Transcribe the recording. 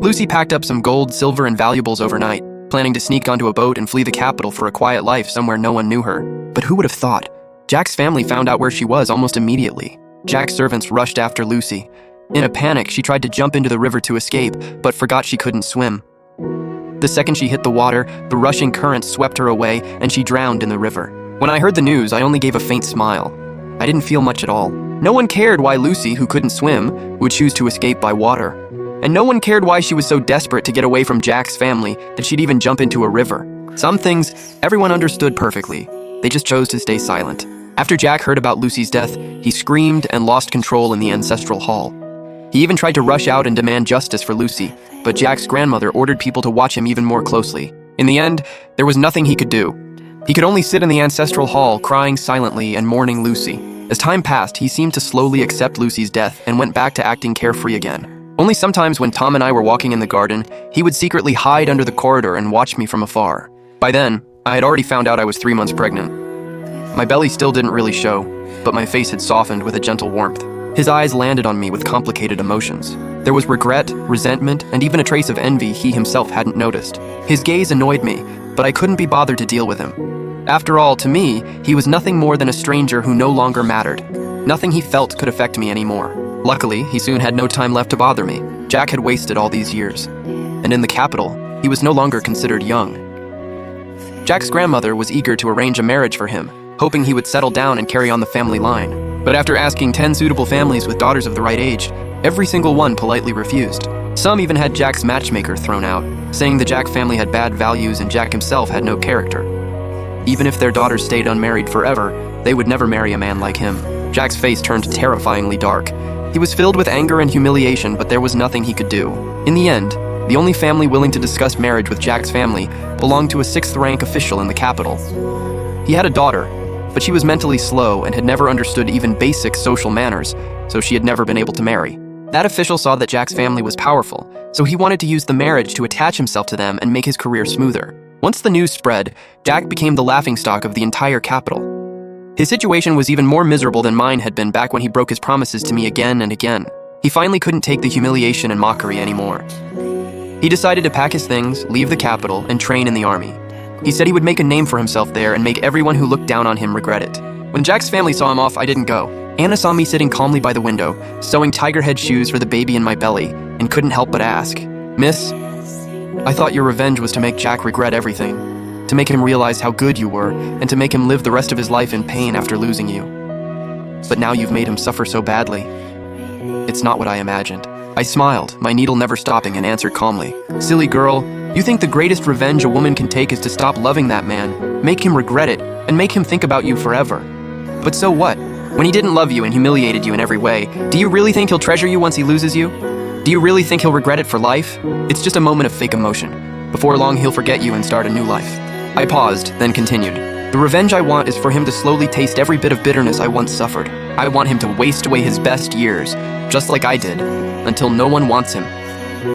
Lucy packed up some gold, silver, and valuables overnight, planning to sneak onto a boat and flee the capital for a quiet life somewhere no one knew her. But who would have thought? Jack's family found out where she was almost immediately. Jack's servants rushed after Lucy. In a panic, she tried to jump into the river to escape, but forgot she couldn't swim. The second she hit the water, the rushing current swept her away, and she drowned in the river. When I heard the news, I only gave a faint smile. I didn't feel much at all. No one cared why Lucy, who couldn't swim, would choose to escape by water. And no one cared why she was so desperate to get away from Jack's family that she'd even jump into a river. Some things everyone understood perfectly. They just chose to stay silent. After Jack heard about Lucy's death, he screamed and lost control in the ancestral hall. He even tried to rush out and demand justice for Lucy, but Jack's grandmother ordered people to watch him even more closely. In the end, there was nothing he could do. He could only sit in the ancestral hall, crying silently and mourning Lucy. As time passed, he seemed to slowly accept Lucy's death and went back to acting carefree again. Only sometimes when Tom and I were walking in the garden, he would secretly hide under the corridor and watch me from afar. By then, I had already found out I was 3 months pregnant. My belly still didn't really show, but my face had softened with a gentle warmth. His eyes landed on me with complicated emotions. There was regret, resentment, and even a trace of envy he himself hadn't noticed. His gaze annoyed me, but I couldn't be bothered to deal with him. After all, to me, he was nothing more than a stranger who no longer mattered. Nothing he felt could affect me anymore. Luckily, he soon had no time left to bother me. Jack had wasted all these years. And in the capital, he was no longer considered young. Jack's grandmother was eager to arrange a marriage for him, hoping he would settle down and carry on the family line. But after asking 10 suitable families with daughters of the right age, every single one politely refused. Some even had Jack's matchmaker thrown out, saying the Jack family had bad values and Jack himself had no character. Even if their daughters stayed unmarried forever, they would never marry a man like him. Jack's face turned terrifyingly dark. He was filled with anger and humiliation, but there was nothing he could do. In the end, the only family willing to discuss marriage with Jack's family belonged to a 6th-rank official in the capital. He had a daughter, but she was mentally slow and had never understood even basic social manners, so she had never been able to marry. That official saw that Jack's family was powerful, so he wanted to use the marriage to attach himself to them and make his career smoother. Once the news spread, Jack became the laughingstock of the entire capital. His situation was even more miserable than mine had been back when he broke his promises to me again and again. He finally couldn't take the humiliation and mockery anymore. He decided to pack his things, leave the capital, and train in the army. He said he would make a name for himself there and make everyone who looked down on him regret it. When Jack's family saw him off, I didn't go. Anna saw me sitting calmly by the window, sewing tiger head shoes for the baby in my belly, and couldn't help but ask, "Miss, I thought your revenge was to make Jack regret everything, to make him realize how good you were, and to make him live the rest of his life in pain after losing you. But now you've made him suffer so badly. It's not what I imagined." I smiled, my needle never stopping, and answered calmly, "Silly girl, you think the greatest revenge a woman can take is to stop loving that man, make him regret it, and make him think about you forever. But so what? When he didn't love you and humiliated you in every way, do you really think he'll treasure you once he loses you? Do you really think he'll regret it for life? It's just a moment of fake emotion. Before long, he'll forget you and start a new life." I paused, then continued, "The revenge I want is for him to slowly taste every bit of bitterness I once suffered. I want him to waste away his best years, just like I did, until no one wants him,